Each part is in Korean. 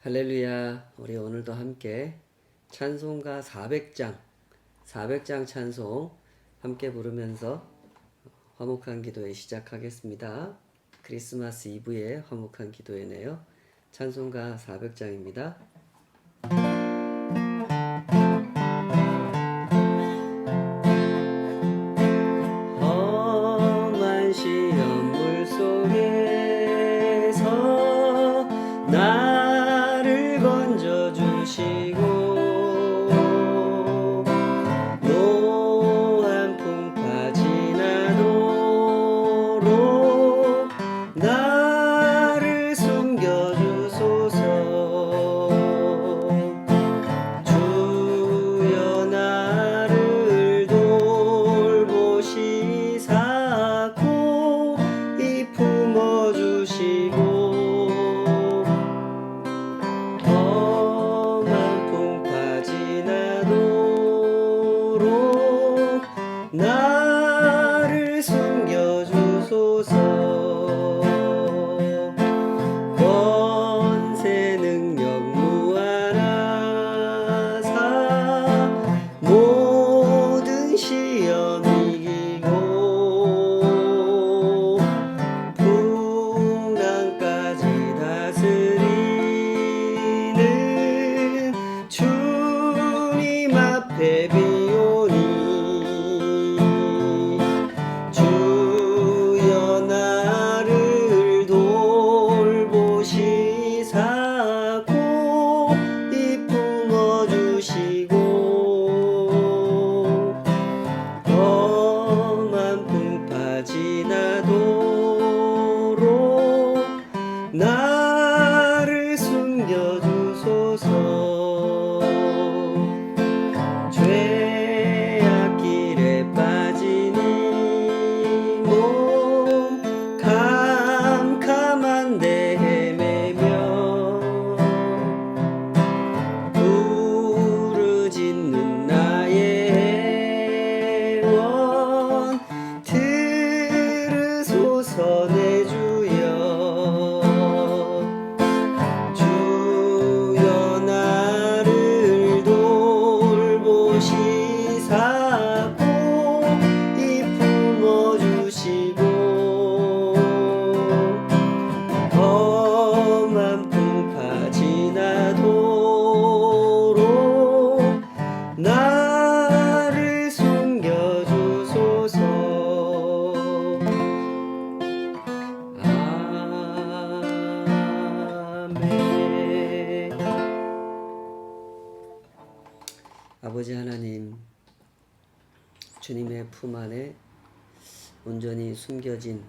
할렐루야. 우리 오늘도 함께 찬송가 400장 찬송 함께 부르면서 화목한 기도회 시작하겠습니다. 크리스마스 이브의 화목한 기도회네요. 찬송가 400장입니다. 험한 시험 물속에서 나를 건져주시고 노한 풍파 지나도록 나를 숨겨주소서. 주여 나를 돌보시사 고이 품어주시고 험한 풍파 지나도록 나를 숨겨주소서. 권세 능력 무한하사 모든 시험 이기고 풍랑까지 다스리는 주님 앞에 비오니 주여 나를 돌보시사 고이 품어주시고 험한 풍파 지나도록 나를 숨겨주소서. 죄악길에 빠진 이 몸 캄캄한 데 헤매며 부르짖는 나의 애원 들으소서. 내 주여 주여 나를 돌보시사 고이 품어주시고 험한 풍파 지나도록 나를 숨겨주소서. 아멘. 아버지 하나님, 주님의 품 안에 온전히 숨겨진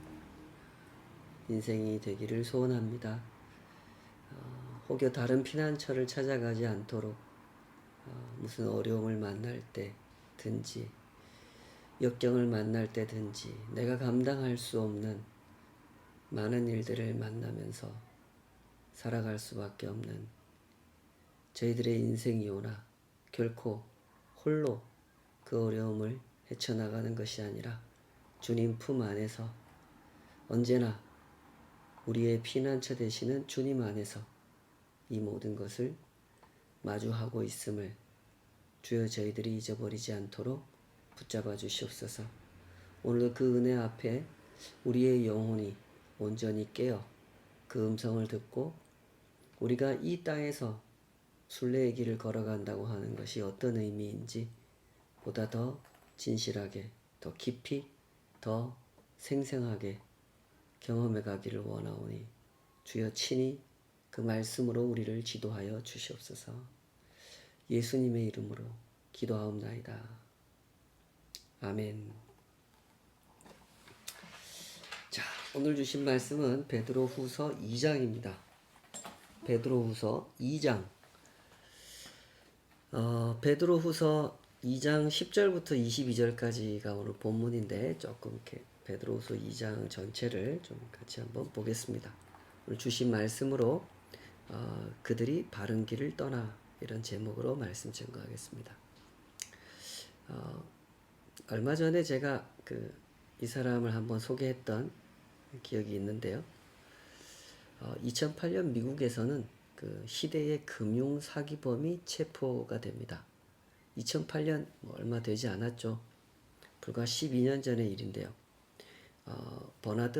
인생이 되기를 소원합니다. 혹여 다른 피난처를 찾아가지 않도록 무슨 어려움을 만날 때든지 역경을 만날 때든지 내가 감당할 수 없는 많은 일들을 만나면서 살아갈 수밖에 없는 저희들의 인생이오나 결코 홀로 그 어려움을 헤쳐나가는 것이 아니라 주님 품 안에서 언제나 우리의 피난처 되시는 주님 안에서 이 모든 것을 마주하고 있음을 주여 저희들이 잊어버리지 않도록 붙잡아 주시옵소서. 오늘도 그 은혜 앞에 우리의 영혼이 온전히 깨어 그 음성을 듣고 우리가 이 땅에서 순례의 길을 걸어간다고 하는 것이 어떤 의미인지 보다 더 진실하게, 더 깊이, 더 생생하게 경험해 가기를 원하오니 주여 친히 그 말씀으로 우리를 지도하여 주시옵소서. 예수님의 이름으로 기도하옵나이다. 아멘. 자, 오늘 주신 말씀은 베드로후서 2장입니다. 베드로후서 2장. 베드로후서 2장 10절부터 22절까지가 오늘 본문인데 조금 이렇게 베드로후서 2장 전체를 좀 같이 한번 보겠습니다. 오늘 주신 말씀으로 그들이 바른 길을 떠나 이런 제목으로 말씀 증거하겠습니다. 얼마 전에 제가 이 사람을 한번 소개했던 기억이 있는데요. 2008년 미국에서는 그 시대의 금융 사기범이 체포가 됩니다. 2008년 얼마 되지 않았죠. 불과 12년 전의 일인데요. 버나드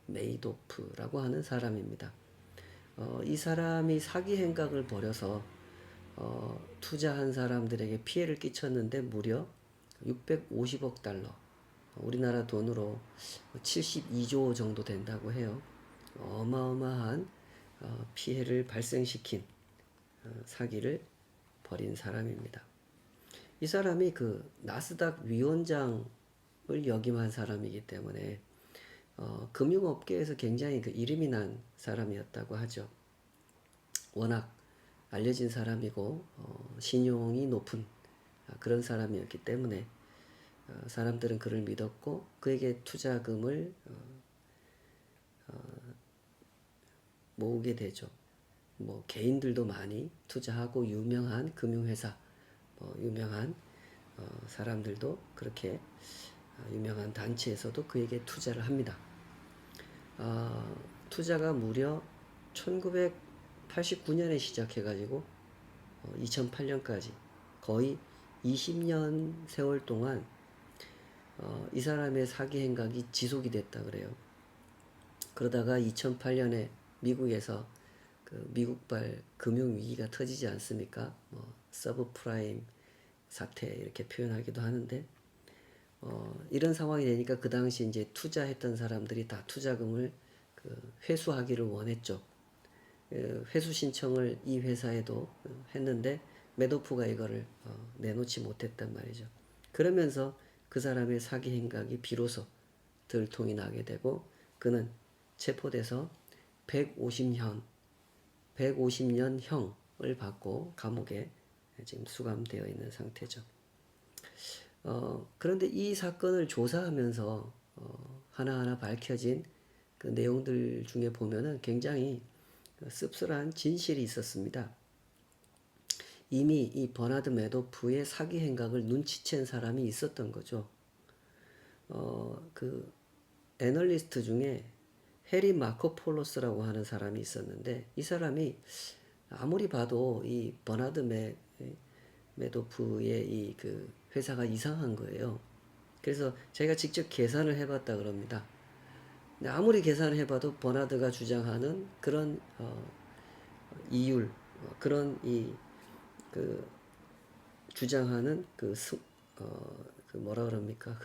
메이도프라고 하는 사람입니다. 이 사람이 사기 행각을 벌여서 투자한 사람들에게 피해를 끼쳤는데 무려 650억 달러, 우리나라 돈으로 72조 정도 된다고 해요. 어마어마한 피해를 발생시킨 사기를 벌인 사람입니다. 이 사람이 그 나스닥 위원장을 역임한 사람이기 때문에 금융업계에서 굉장히 그 이름이 난 사람이었다고 하죠. 워낙 알려진 사람이고 신용이 높은 그런 사람이었기 때문에 사람들은 그를 믿었고 그에게 투자금을 모으게 되죠. 뭐 개인들도 많이 투자하고 유명한 금융회사, 유명한 사람들도 그렇게 유명한 단체에서도 그에게 투자를 합니다. 투자가 무려 1989년에 시작해가지고 2008년까지 거의 20년 세월 동안 이 사람의 사기 행각이 지속이 됐다 그래요. 그러다가 2008년에 미국에서 그 미국발 금융위기가 터지지 않습니까? 서브프라임 사태 이렇게 표현하기도 하는데 이런 상황이 되니까 그 당시 이제 투자했던 사람들이 다 투자금을 그 회수하기를 원했죠. 회수 신청을 이 회사에도 했는데 메도프가 이거를 내놓지 못했단 말이죠. 그러면서 그 사람의 사기 행각이 비로소 들통이 나게 되고 그는 체포돼서 150년형을 받고 감옥에 지금 수감되어 있는 상태죠. 그런데 이 사건을 조사하면서 하나하나 밝혀진 그 내용들 중에 보면은 굉장히 씁쓸한 진실이 있었습니다. 이미 이 버나드 메도프의 사기 행각을 눈치챈 사람이 있었던 거죠. 그 애널리스트 중에 해리 마코폴로스라고 하는 사람이 있었는데 이 사람이 아무리 봐도 이 버나드 메도프의 이 그 회사가 이상한 거예요. 그래서 제가 직접 계산을 해봤다 그럽니다. 아무리 계산을 해봐도 버나드가 주장하는 그런 이율, 그런 그 주장하는 그 뭐라 그럽니까?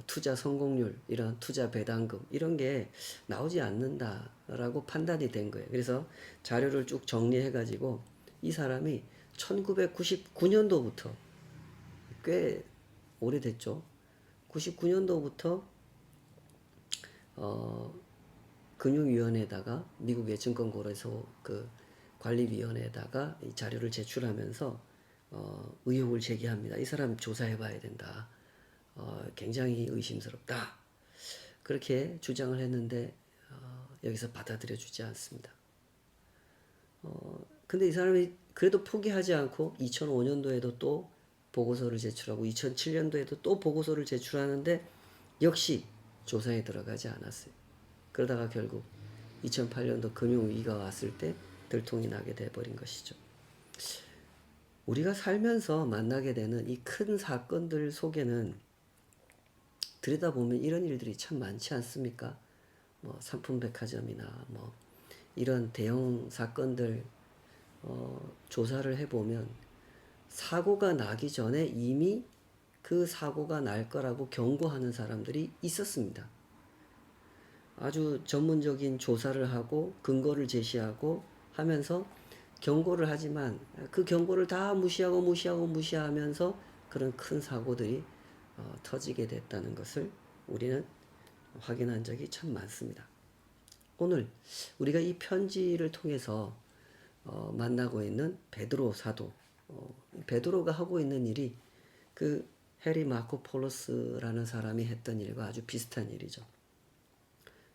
투자 성공률, 이런 투자 배당금 이런 게 나오지 않는다라고 판단이 된 거예요. 그래서 자료를 쭉 정리해 가지고 이 사람이 1999년도부터 꽤 오래됐죠. 99년도부터 금융위원회에다가 미국의 증권거래소 그 관리위원회에다가 이 자료를 제출하면서 의혹을 제기합니다. 이 사람 조사해봐야 된다. 굉장히 의심스럽다. 그렇게 주장을 했는데 여기서 받아들여주지 않습니다. 근데 이 사람이 그래도 포기하지 않고 2005년도에도 또 보고서를 제출하고 2007년도에도 또 보고서를 제출하는데 역시 조사에 들어가지 않았어요. 그러다가 결국 2008년도 금융위기가 왔을 때 들통이 나게 돼버린 것이죠. 우리가 살면서 만나게 되는 이 큰 사건들 속에는 들여다보면 이런 일들이 참 많지 않습니까? 삼풍백화점이나 이런 대형 사건들 조사를 해보면 사고가 나기 전에 이미 그 사고가 날 거라고 경고하는 사람들이 있었습니다. 아주 전문적인 조사를 하고 근거를 제시하고 하면서 경고를 하지만 그 경고를 다 무시하면서 그런 큰 사고들이 터지게 됐다는 것을 우리는 확인한 적이 참 많습니다. 오늘 우리가 이 편지를 통해서 만나고 있는 베드로 사도, 베드로가 하고 있는 일이 그 해리 마코폴로스라는 사람이 했던 일과 아주 비슷한 일이죠.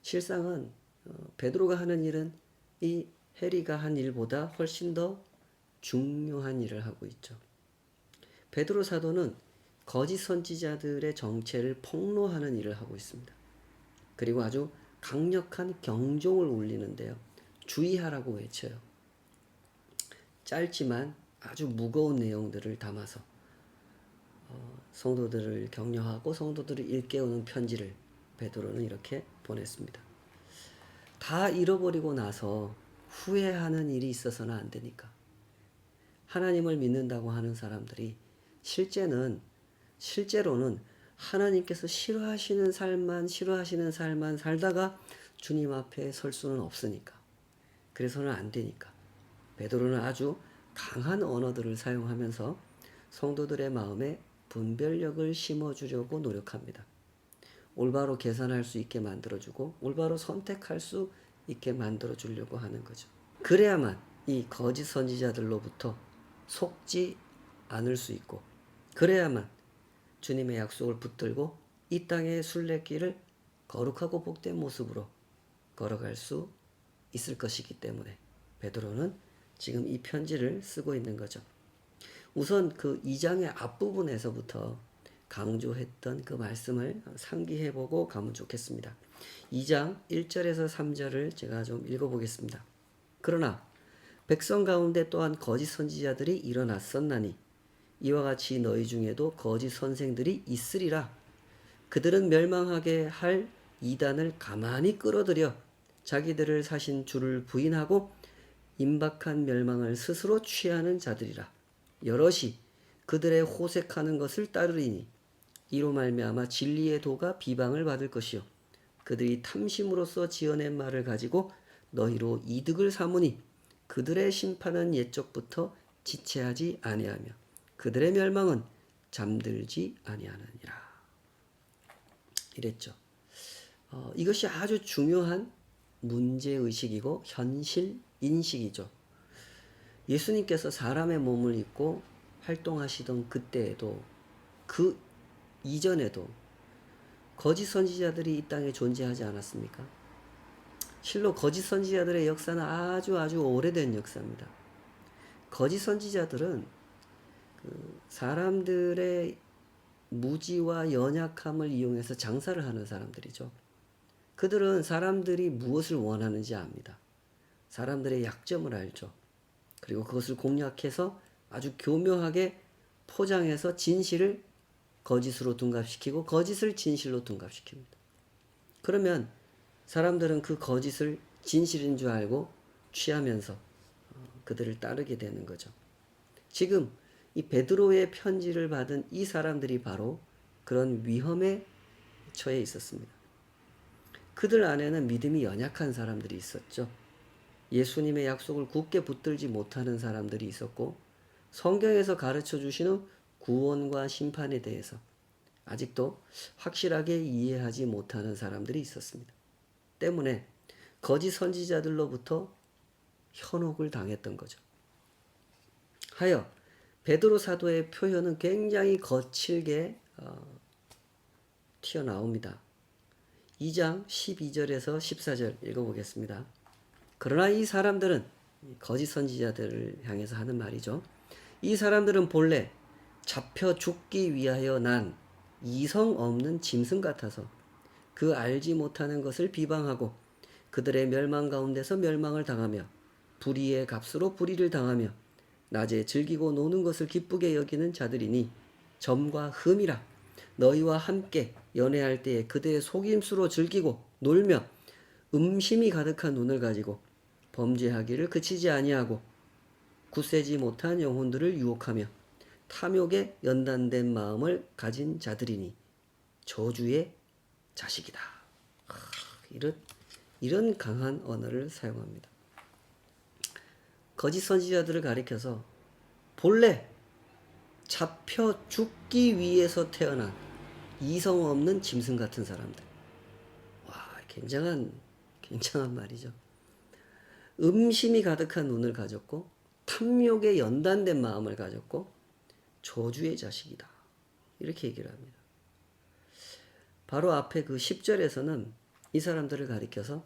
실상은 베드로가 하는 일은 이 해리가 한 일보다 훨씬 더 중요한 일을 하고 있죠. 베드로 사도는 거짓 선지자들의 정체를 폭로하는 일을 하고 있습니다. 그리고 아주 강력한 경종을 울리는데요. 주의하라고 외쳐요. 짧지만 아주 무거운 내용들을 담아서 성도들을 격려하고 성도들을 일깨우는 편지를 베드로는 이렇게 보냈습니다. 다 잃어버리고 나서 후회하는 일이 있어서는 안 되니까. 하나님을 믿는다고 하는 사람들이 실제로는 하나님께서 싫어하시는 삶만 살다가 주님 앞에 설 수는 없으니까. 그래서는 안 되니까. 베드로는 아주 강한 언어들을 사용하면서 성도들의 마음에 분별력을 심어주려고 노력합니다. 올바로 계산할 수 있게 만들어주고 올바로 선택할 수 있게 만들어주려고 하는 거죠. 그래야만 이 거짓 선지자들로부터 속지 않을 수 있고, 그래야만 주님의 약속을 붙들고 이 땅의 순례길을 거룩하고 복된 모습으로 걸어갈 수 있을 것이기 때문에 베드로는 지금 이 편지를 쓰고 있는 거죠. 우선 그 2장의 앞부분에서부터 강조했던 그 말씀을 상기해보고 가면 좋겠습니다. 2장 1절에서 3절을 제가 좀 읽어보겠습니다. 그러나 백성 가운데 또한 거짓 선지자들이 일어났었나니 이와 같이 너희 중에도 거짓 선생들이 있으리라. 그들은 멸망하게 할 이단을 가만히 끌어들여 자기들을 사신 주를 부인하고 임박한 멸망을 스스로 취하는 자들이라. 여럿이 그들의 호색하는 것을 따르리니 이로 말미암아 진리의 도가 비방을 받을 것이요 그들이 탐심으로써 지어낸 말을 가지고 너희로 이득을 삼으니 그들의 심판은 옛적부터 지체하지 아니하며 그들의 멸망은 잠들지 아니하느니라. 이랬죠. 이것이 아주 중요한 문제의식이고 현실 인식이죠. 예수님께서 사람의 몸을 입고 활동하시던 그때에도 그 이전에도 거짓 선지자들이 이 땅에 존재하지 않았습니까? 실로 거짓 선지자들의 역사는 아주 오래된 역사입니다. 거짓 선지자들은 사람들의 무지와 연약함을 이용해서 장사를 하는 사람들이죠. 그들은 사람들이 무엇을 원하는지 압니다. 사람들의 약점을 알죠. 그리고 그것을 공략해서 아주 교묘하게 포장해서 진실을 거짓으로 둔갑시키고 거짓을 진실로 둔갑시킵니다. 그러면 사람들은 그 거짓을 진실인 줄 알고 취하면서 그들을 따르게 되는 거죠. 지금 이 베드로의 편지를 받은 이 사람들이 바로 그런 위험에 처해 있었습니다. 그들 안에는 믿음이 연약한 사람들이 있었죠. 예수님의 약속을 굳게 붙들지 못하는 사람들이 있었고 성경에서 가르쳐 주시는 구원과 심판에 대해서 아직도 확실하게 이해하지 못하는 사람들이 있었습니다. 때문에 거짓 선지자들로부터 현혹을 당했던 거죠. 하여 베드로 사도의 표현은 굉장히 거칠게 튀어나옵니다. 2장 12절에서 14절 읽어보겠습니다. 그러나 이 사람들은 거짓 선지자들을 향해서 하는 말이죠. 이 사람들은 본래 잡혀 죽기 위하여 난 이성 없는 짐승 같아서 그 알지 못하는 것을 비방하고 그들의 멸망 가운데서 멸망을 당하며 불의의 값으로 불의를 당하며 낮에 즐기고 노는 것을 기쁘게 여기는 자들이니 점과 흠이라. 너희와 함께 연애할 때에 그들의 속임수로 즐기고 놀며 음심이 가득한 눈을 가지고 범죄하기를 그치지 아니하고 굳세지 못한 영혼들을 유혹하며 탐욕에 연단된 마음을 가진 자들이니 저주의 자식이다. 이런 강한 언어를 사용합니다. 거짓 선지자들을 가리켜서 본래 잡혀 죽기 위해서 태어난 이성 없는 짐승 같은 사람들. 와, 굉장한 말이죠. 음심이 가득한 눈을 가졌고 탐욕에 연단된 마음을 가졌고 저주의 자식이다. 이렇게 얘기를 합니다. 바로 앞에 그 10절에서는 이 사람들을 가리켜서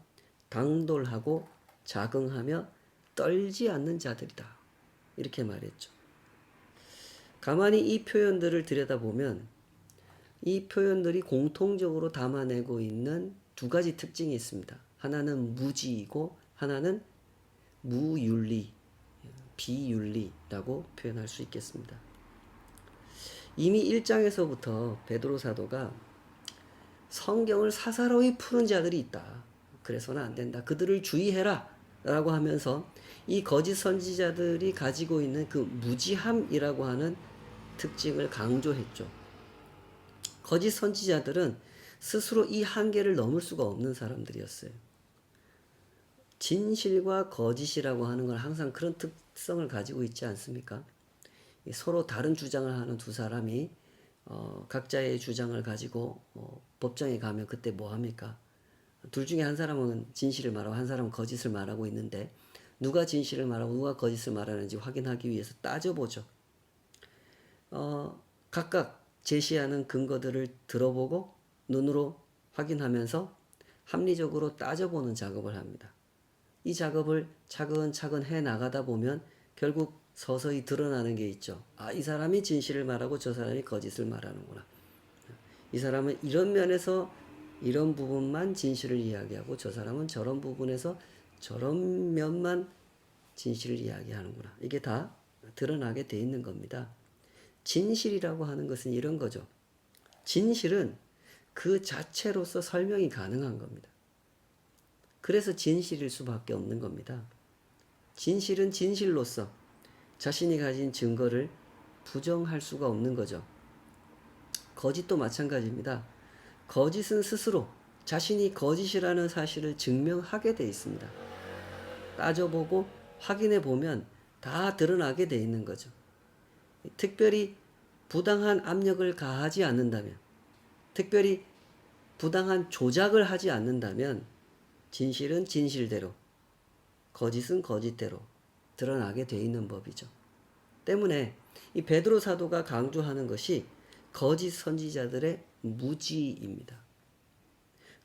당돌하고 자긍하며 떨지 않는 자들이다. 이렇게 말했죠. 가만히 이 표현들을 들여다보면 이 표현들이 공통적으로 담아내고 있는 두 가지 특징이 있습니다. 하나는 무지이고 하나는 무윤리, 비윤리라고 표현할 수 있겠습니다. 이미 1장에서부터 베드로 사도가 성경을 사사로이 푸는 자들이 있다. 그래서는 안 된다. 그들을 주의해라. 라고 하면서 이 거짓 선지자들이 가지고 있는 그 무지함이라고 하는 특징을 강조했죠. 거짓 선지자들은 스스로 이 한계를 넘을 수가 없는 사람들이었어요. 진실과 거짓이라고 하는 건 항상 그런 특성을 가지고 있지 않습니까? 서로 다른 주장을 하는 두 사람이 각자의 주장을 가지고 법정에 가면 그때 뭐 합니까? 둘 중에 한 사람은 진실을 말하고 한 사람은 거짓을 말하고 있는데 누가 진실을 말하고 누가 거짓을 말하는지 확인하기 위해서 따져보죠. 각각 제시하는 근거들을 들어보고 눈으로 확인하면서 합리적으로 따져보는 작업을 합니다. 이 작업을 차근차근 해 나가다 보면 결국 서서히 드러나는 게 있죠. 아, 이 사람이 진실을 말하고 저 사람이 거짓을 말하는구나. 이 사람은 이런 면에서 이런 부분만 진실을 이야기하고 저 사람은 저런 부분에서 저런 면만 진실을 이야기하는구나. 이게 다 드러나게 돼 있는 겁니다. 진실이라고 하는 것은 이런 거죠. 진실은 그 자체로서 설명이 가능한 겁니다. 그래서 진실일 수밖에 없는 겁니다. 진실은 진실로서 자신이 가진 증거를 부정할 수가 없는 거죠. 거짓도 마찬가지입니다. 거짓은 스스로 자신이 거짓이라는 사실을 증명하게 돼 있습니다. 따져보고 확인해 보면 다 드러나게 돼 있는 거죠. 특별히 부당한 압력을 가하지 않는다면, 특별히 부당한 조작을 하지 않는다면 진실은 진실대로, 거짓은 거짓대로 드러나게 돼 있는 법이죠. 때문에 이 베드로 사도가 강조하는 것이 거짓 선지자들의 무지입니다.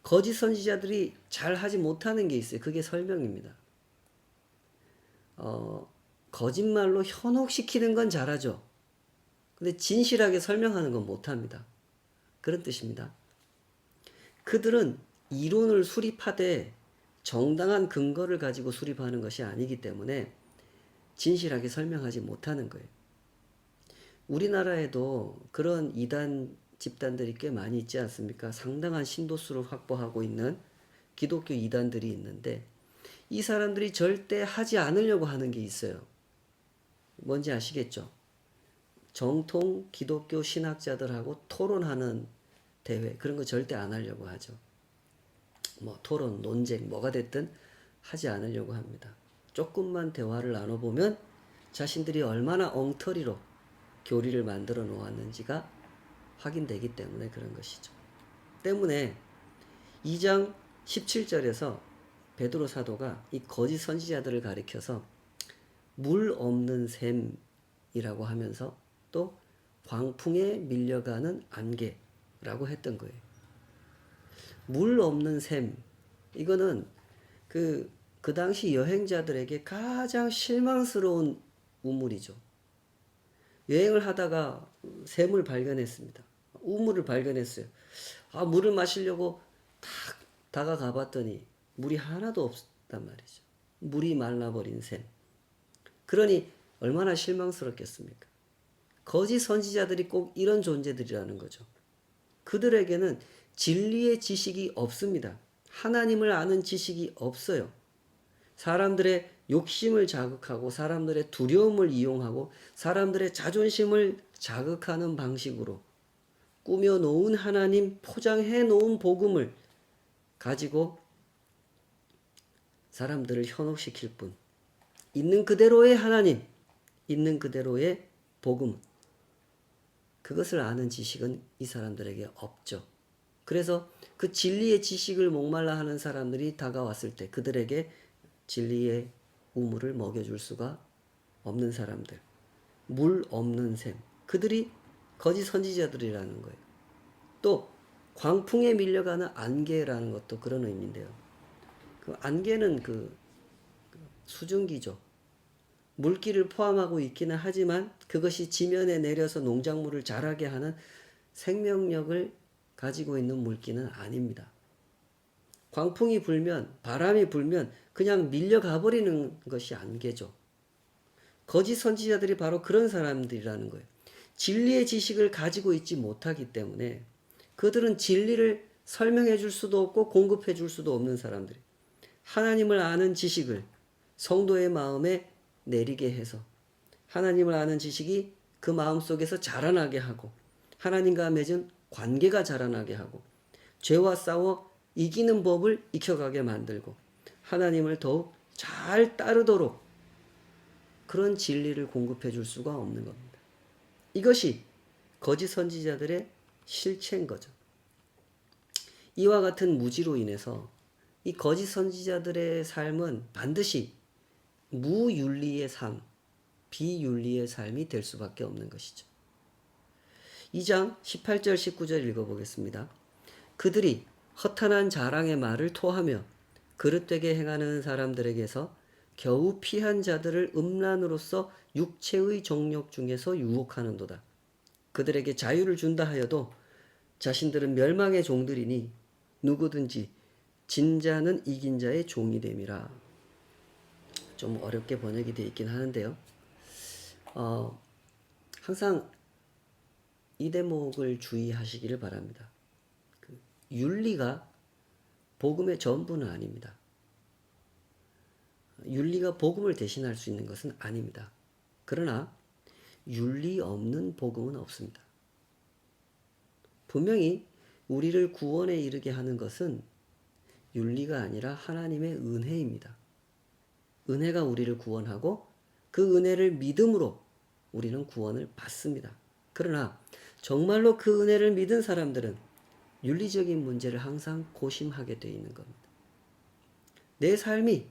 거짓 선지자들이 잘 하지 못하는 게 있어요. 그게 설명입니다. 거짓말로 현혹시키는 건 잘하죠. 근데 진실하게 설명하는 건 못합니다. 그런 뜻입니다. 그들은 이론을 수립하되 정당한 근거를 가지고 수립하는 것이 아니기 때문에 진실하게 설명하지 못하는 거예요. 우리나라에도 그런 이단 집단들이 꽤 많이 있지 않습니까? 상당한 신도수를 확보하고 있는 기독교 이단들이 있는데 이 사람들이 절대 하지 않으려고 하는 게 있어요. 뭔지 아시겠죠? 정통 기독교 신학자들하고 토론하는 대회, 그런 거 절대 안 하려고 하죠. 뭐 토론, 논쟁, 뭐가 됐든 하지 않으려고 합니다. 조금만 대화를 나눠보면 자신들이 얼마나 엉터리로 교리를 만들어 놓았는지가 확인되기 때문에 그런 것이죠. 때문에 2장 17절에서 베드로 사도가 이 거짓 선지자들을 가리켜서 물 없는 샘이라고 하면서 또 광풍에 밀려가는 안개라고 했던 거예요. 물 없는 샘, 이거는 그 당시 여행자들에게 가장 실망스러운 우물이죠. 여행을 하다가 샘을 발견했습니다. 우물을 발견했어요. 아, 물을 마시려고 탁 다가가 봤더니 물이 하나도 없단 말이죠. 물이 말라버린 샘. 그러니 얼마나 실망스럽겠습니까? 거짓 선지자들이 꼭 이런 존재들이라는 거죠. 그들에게는 진리의 지식이 없습니다. 하나님을 아는 지식이 없어요. 사람들의 욕심을 자극하고 사람들의 두려움을 이용하고 사람들의 자존심을 자극하는 방식으로 꾸며놓은 하나님, 포장해 놓은 복음을 가지고 사람들을 현혹시킬 뿐, 있는 그대로의 하나님, 있는 그대로의 복음, 그것을 아는 지식은 이 사람들에게 없죠. 그래서 그 진리의 지식을 목말라 하는 사람들이 다가왔을 때 그들에게 진리의 우물을 먹여줄 수가 없는 사람들, 물 없는 샘, 그들이 거짓 선지자들이라는 거예요. 또 광풍에 밀려가는 안개라는 것도 그런 의미인데요. 그 안개는 그 수증기죠. 물기를 포함하고 있기는 하지만 그것이 지면에 내려서 농작물을 자라게 하는 생명력을 가지고 있는 물기는 아닙니다. 광풍이 불면, 바람이 불면 그냥 밀려가 버리는 것이 안개죠. 거짓 선지자들이 바로 그런 사람들이라는 거예요. 진리의 지식을 가지고 있지 못하기 때문에 그들은 진리를 설명해 줄 수도 없고 공급해 줄 수도 없는 사람들이에요. 하나님을 아는 지식을 성도의 마음에 내리게 해서 하나님을 아는 지식이 그 마음속에서 자라나게 하고 하나님과 맺은 관계가 자라나게 하고 죄와 싸워 이기는 법을 익혀가게 만들고 하나님을 더욱 잘 따르도록 그런 진리를 공급해 줄 수가 없는 겁니다. 이것이 거짓 선지자들의 실체인 거죠. 이와 같은 무지로 인해서 이 거짓 선지자들의 삶은 반드시 무윤리의 삶, 비윤리의 삶이 될 수밖에 없는 것이죠. 2장 18절 19절 읽어보겠습니다. 그들이 허탄한 자랑의 말을 토하며 그릇되게 행하는 사람들에게서 겨우 피한 자들을 음란으로서 육체의 정욕 중에서 유혹하는도다. 그들에게 자유를 준다 하여도 자신들은 멸망의 종들이니 누구든지 진 자는 이긴 자의 종이 됨이라. 좀 어렵게 번역이 되어 있긴 하는데요. 항상 이 대목을 주의하시기를 바랍니다. 윤리가 복음의 전부는 아닙니다. 윤리가 복음을 대신할 수 있는 것은 아닙니다. 그러나 윤리 없는 복음은 없습니다. 분명히 우리를 구원에 이르게 하는 것은 윤리가 아니라 하나님의 은혜입니다. 은혜가 우리를 구원하고 그 은혜를 믿음으로 우리는 구원을 받습니다. 그러나 정말로 그 은혜를 믿은 사람들은 윤리적인 문제를 항상 고심하게 되어 있는 겁니다. 내 삶이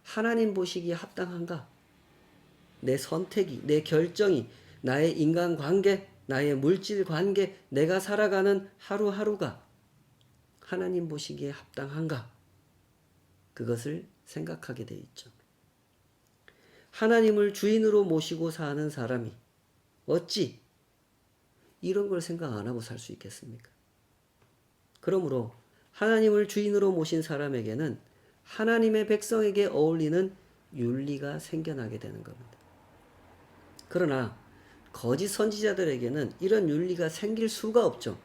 하나님 보시기에 합당한가? 내 선택이, 내 결정이, 나의 인간관계, 나의 물질관계, 내가 살아가는 하루하루가 하나님 보시기에 합당한가? 그것을 생각하게 되어 있죠. 하나님을 주인으로 모시고 사는 사람이 어찌 이런 걸 생각 안 하고 살 수 있겠습니까? 그러므로 하나님을 주인으로 모신 사람에게는 하나님의 백성에게 어울리는 윤리가 생겨나게 되는 겁니다. 그러나 거짓 선지자들에게는 이런 윤리가 생길 수가 없죠.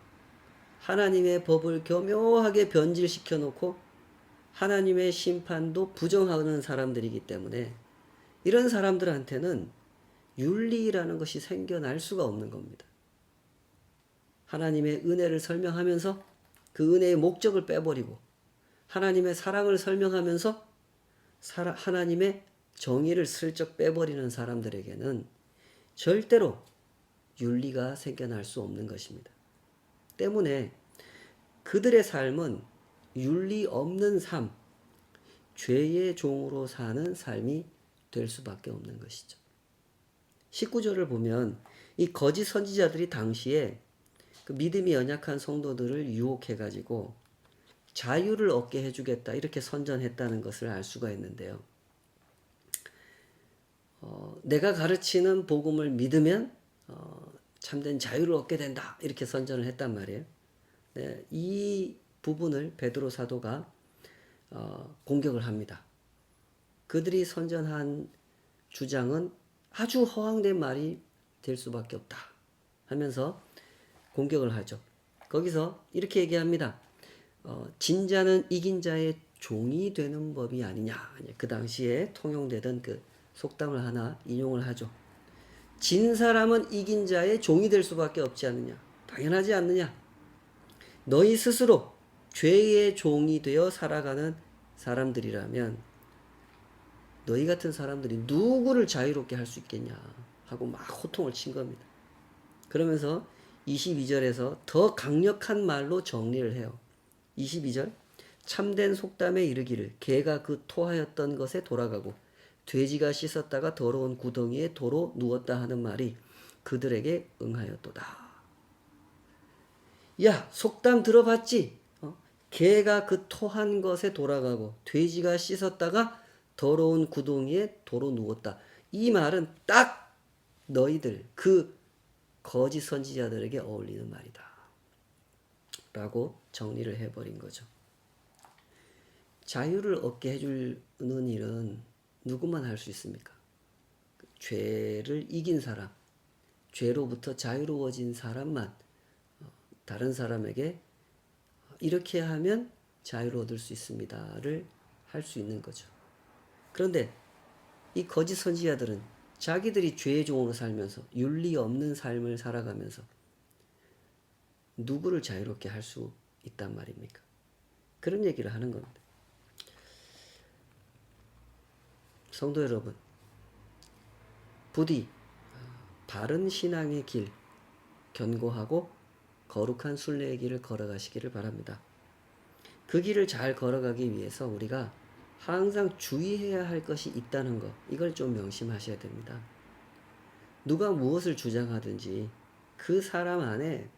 하나님의 법을 교묘하게 변질시켜 놓고 하나님의 심판도 부정하는 사람들이기 때문에 이런 사람들한테는 윤리라는 것이 생겨날 수가 없는 겁니다. 하나님의 은혜를 설명하면서 그 은혜의 목적을 빼버리고 하나님의 사랑을 설명하면서 하나님의 정의를 슬쩍 빼버리는 사람들에게는 절대로 윤리가 생겨날 수 없는 것입니다. 때문에 그들의 삶은 윤리 없는 삶, 죄의 종으로 사는 삶이 될 수밖에 없는 것이죠. 19절을 보면 이 거짓 선지자들이 당시에 그 믿음이 연약한 성도들을 유혹해가지고 자유를 얻게 해주겠다 이렇게 선전했다는 것을 알 수가 있는데요. 내가 가르치는 복음을 믿으면 참된 자유를 얻게 된다 이렇게 선전을 했단 말이에요. 네, 이 부분을 베드로 사도가 공격을 합니다. 그들이 선전한 주장은 아주 허황된 말이 될 수밖에 없다 하면서 공격을 하죠. 거기서 이렇게 얘기합니다. 진 자는 이긴 자의 종이 되는 법이 아니냐. 그 당시에 통용되던 그 속담을 하나 인용을 하죠. 진 사람은 이긴 자의 종이 될 수밖에 없지 않느냐. 당연하지 않느냐. 너희 스스로 죄의 종이 되어 살아가는 사람들이라면 너희 같은 사람들이 누구를 자유롭게 할 수 있겠냐 하고 막 호통을 친 겁니다. 그러면서 22절에서 더 강력한 말로 정리를 해요. 22절 참된 속담에 이르기를 개가 그 토하였던 것에 돌아가고 돼지가 씻었다가 더러운 구덩이에 도로 누웠다 하는 말이 그들에게 응하였도다. 야, 속담 들어봤지? 개가 그 토한 것에 돌아가고 돼지가 씻었다가 더러운 구덩이에 도로 누웠다. 이 말은 딱 너희들 그 거짓 선지자들에게 어울리는 말이다. 라고 정리를 해버린 거죠. 자유를 얻게 해주는 일은 누구만 할 수 있습니까? 죄를 이긴 사람, 죄로부터 자유로워진 사람만 다른 사람에게 이렇게 하면 자유를 얻을 수 있습니다를 할 수 있는 거죠. 그런데 이 거짓 선지자들은 자기들이 죄의 종으로 살면서 윤리 없는 삶을 살아가면서 누구를 자유롭게 할 수 있단 말입니까? 그런 얘기를 하는 겁니다. 성도 여러분, 부디 바른 신앙의 길, 견고하고 거룩한 순례의 길을 걸어가시기를 바랍니다. 그 길을 잘 걸어가기 위해서 우리가 항상 주의해야 할 것이 있다는 것, 이걸 좀 명심하셔야 됩니다. 누가 무엇을 주장하든지 그 사람 안에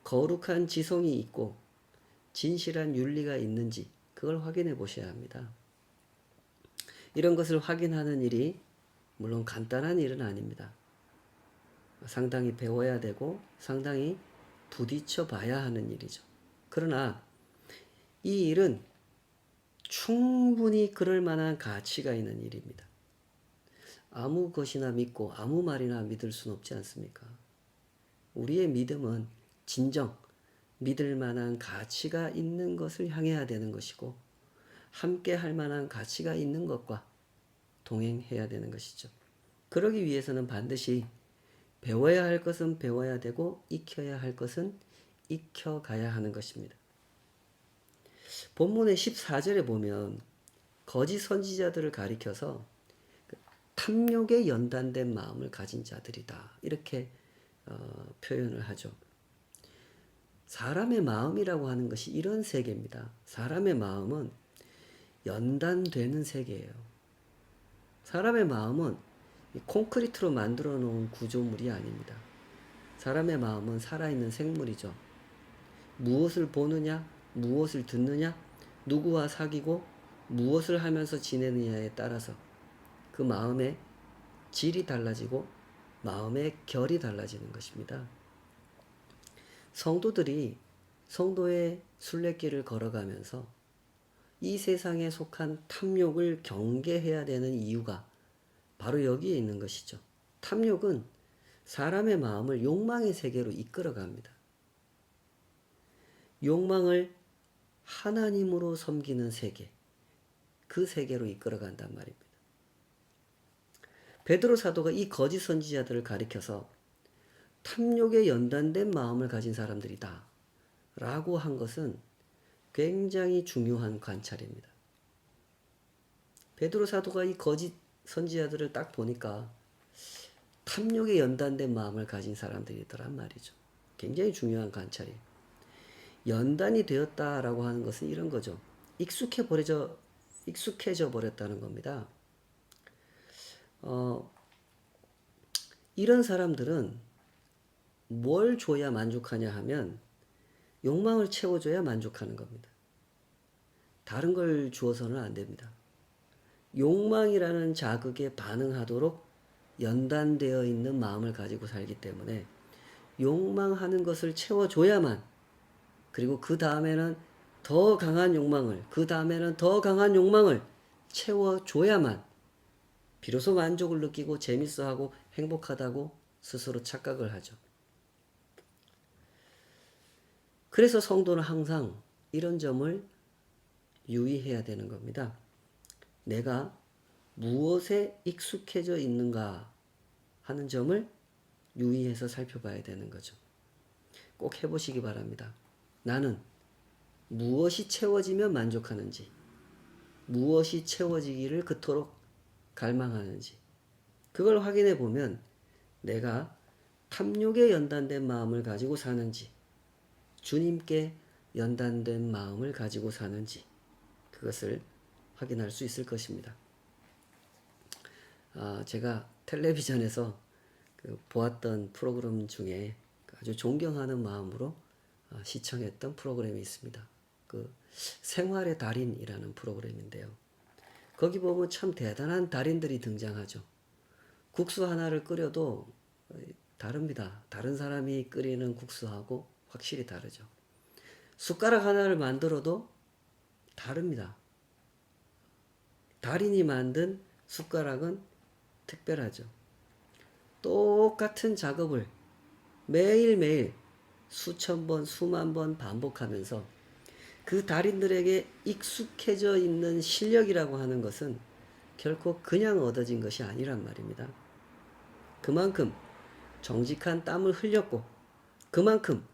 거룩한 지성이 있고 진실한 윤리가 있는지 그걸 확인해 보셔야 합니다. 이런 것을 확인하는 일이 물론 간단한 일은 아닙니다. 상당히 배워야 되고 상당히 부딪혀 봐야 하는 일이죠. 그러나 이 일은 충분히 그럴 만한 가치가 있는 일입니다. 아무 것이나 믿고 아무 말이나 믿을 수는 없지 않습니까? 우리의 믿음은 진정 믿을 만한 가치가 있는 것을 향해야 되는 것이고 함께 할 만한 가치가 있는 것과 동행해야 되는 것이죠. 그러기 위해서는 반드시 배워야 할 것은 배워야 되고 익혀야 할 것은 익혀가야 하는 것입니다. 본문의 14절에 보면 거짓 선지자들을 가리켜서 탐욕에 연단된 마음을 가진 자들이다. 이렇게 표현을 하죠. 사람의 마음이라고 하는 것이 이런 세계입니다. 사람의 마음은 연단되는 세계예요. 사람의 마음은 콘크리트로 만들어 놓은 구조물이 아닙니다. 사람의 마음은 살아있는 생물이죠. 무엇을 보느냐, 무엇을 듣느냐, 누구와 사귀고 무엇을 하면서 지내느냐에 따라서 그 마음의 질이 달라지고 마음의 결이 달라지는 것입니다. 성도들이 성도의 순례길을 걸어가면서 이 세상에 속한 탐욕을 경계해야 되는 이유가 바로 여기에 있는 것이죠. 탐욕은 사람의 마음을 욕망의 세계로 이끌어갑니다. 욕망을 하나님으로 섬기는 세계, 그 세계로 이끌어간단 말입니다. 베드로 사도가 이 거짓 선지자들을 가리켜서 탐욕에 연단된 마음을 가진 사람들이다 라고 한 것은 굉장히 중요한 관찰입니다. 베드로 사도가 이 거짓 선지자들을 딱 보니까 탐욕에 연단된 마음을 가진 사람들이더란 말이죠. 굉장히 중요한 관찰이에요. 연단이 되었다라고 하는 것은 이런 거죠. 익숙해져 버렸다는 겁니다. 이런 사람들은 뭘 줘야 만족하냐 하면 욕망을 채워줘야 만족하는 겁니다. 다른 걸 주어서는 안 됩니다. 욕망이라는 자극에 반응하도록 연단되어 있는 마음을 가지고 살기 때문에 욕망하는 것을 채워줘야만, 그리고 그 다음에는 더 강한 욕망을, 그 다음에는 더 강한 욕망을 채워줘야만 비로소 만족을 느끼고 재밌어하고 행복하다고 스스로 착각을 하죠. 그래서 성도는 항상 이런 점을 유의해야 되는 겁니다. 내가 무엇에 익숙해져 있는가 하는 점을 유의해서 살펴봐야 되는 거죠. 꼭 해보시기 바랍니다. 나는 무엇이 채워지면 만족하는지, 무엇이 채워지기를 그토록 갈망하는지, 그걸 확인해 보면 내가 탐욕에 연단된 마음을 가지고 사는지, 주님께 연단된 마음을 가지고 사는지, 그것을 확인할 수 있을 것입니다. 제가 텔레비전에서 보았던 프로그램 중에 아주 존경하는 마음으로 시청했던 프로그램이 있습니다. 그 생활의 달인이라는 프로그램인데요. 거기 보면 참 대단한 달인들이 등장하죠. 국수 하나를 끓여도 다릅니다. 다른 사람이 끓이는 국수하고 확실히 다르죠. 숟가락 하나를 만들어도 다릅니다. 달인이 만든 숟가락은 특별하죠. 똑같은 작업을 매일매일 수천 번, 수만 번 반복하면서 그 달인들에게 익숙해져 있는 실력이라고 하는 것은 결코 그냥 얻어진 것이 아니란 말입니다. 그만큼 정직한 땀을 흘렸고 그만큼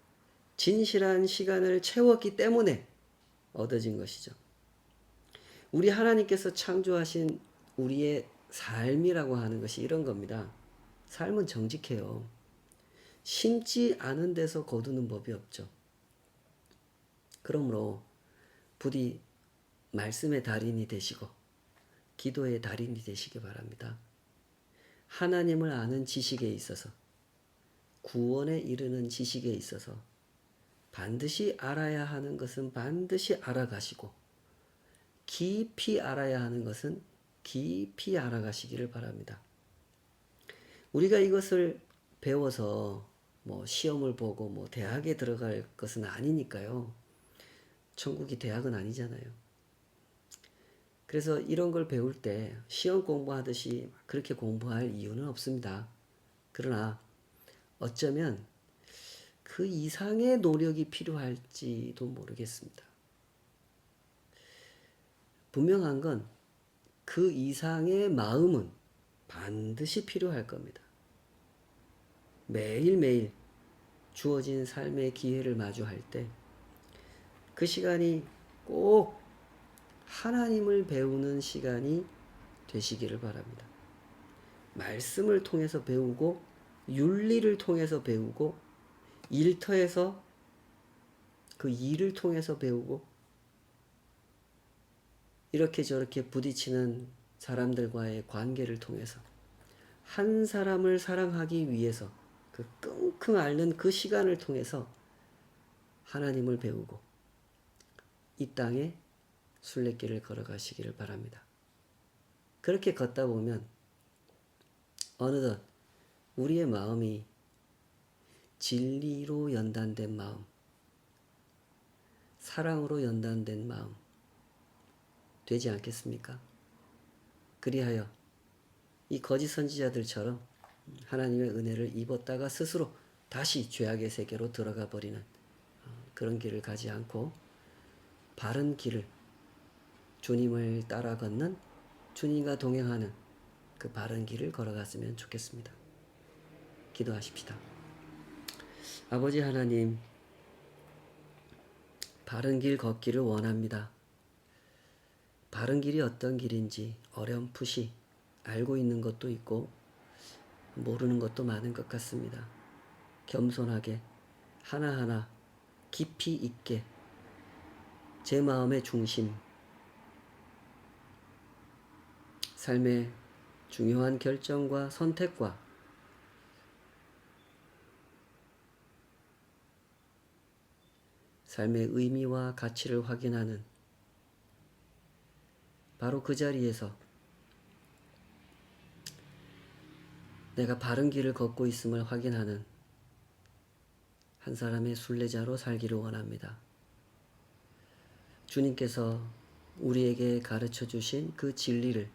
진실한 시간을 채웠기 때문에 얻어진 것이죠. 우리 하나님께서 창조하신 우리의 삶이라고 하는 것이 이런 겁니다. 삶은 정직해요. 심지 않은 데서 거두는 법이 없죠. 그러므로 부디 말씀의 달인이 되시고 기도의 달인이 되시기 바랍니다. 하나님을 아는 지식에 있어서, 구원에 이르는 지식에 있어서 반드시 알아야 하는 것은 반드시 알아가시고 깊이 알아야 하는 것은 깊이 알아가시기를 바랍니다. 우리가 이것을 배워서 시험을 보고 대학에 들어갈 것은 아니니까요. 천국이 대학은 아니잖아요. 그래서 이런 걸 배울 때 시험 공부하듯이 그렇게 공부할 이유는 없습니다. 그러나 어쩌면 그 이상의 노력이 필요할지도 모르겠습니다. 분명한 건 그 이상의 마음은 반드시 필요할 겁니다. 매일매일 주어진 삶의 기회를 마주할 때 그 시간이 꼭 하나님을 배우는 시간이 되시기를 바랍니다. 말씀을 통해서 배우고 윤리를 통해서 배우고 일터에서 그 일을 통해서 배우고 이렇게 저렇게 부딪히는 사람들과의 관계를 통해서 한 사람을 사랑하기 위해서 그 끙끙 앓는 그 시간을 통해서 하나님을 배우고 이 땅에 순례길을 걸어가시기를 바랍니다. 그렇게 걷다 보면 어느덧 우리의 마음이 진리로 연단된 마음, 사랑으로 연단된 마음 되지 않겠습니까? 그리하여 이 거짓 선지자들처럼 하나님의 은혜를 입었다가 스스로 다시 죄악의 세계로 들어가 버리는 그런 길을 가지 않고 바른 길을 주님을 따라 걷는 주님과 동행하는 그 바른 길을 걸어갔으면 좋겠습니다. 기도하십시다. 아버지 하나님, 바른 길 걷기를 원합니다. 바른 길이 어떤 길인지 어렴풋이 알고 있는 것도 있고 모르는 것도 많은 것 같습니다. 겸손하게 하나하나 깊이 있게 제 마음의 중심, 삶의 중요한 결정과 선택과 삶의 의미와 가치를 확인하는 바로 그 자리에서 내가 바른 길을 걷고 있음을 확인하는 한 사람의 순례자로 살기를 원합니다. 주님께서 우리에게 가르쳐 주신 그 진리를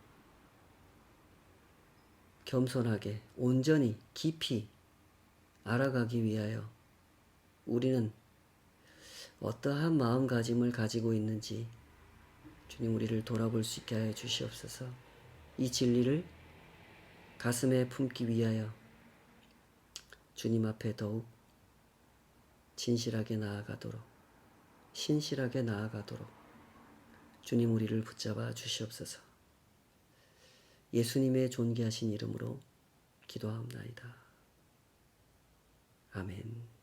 겸손하게 온전히 깊이 알아가기 위하여 우리는 어떠한 마음가짐을 가지고 있는지 주님 우리를 돌아볼 수 있게 하여 주시옵소서. 이 진리를 가슴에 품기 위하여 주님 앞에 더욱 진실하게 나아가도록 신실하게 나아가도록 주님 우리를 붙잡아 주시옵소서. 예수님의 존귀하신 이름으로 기도하옵나이다. 아멘.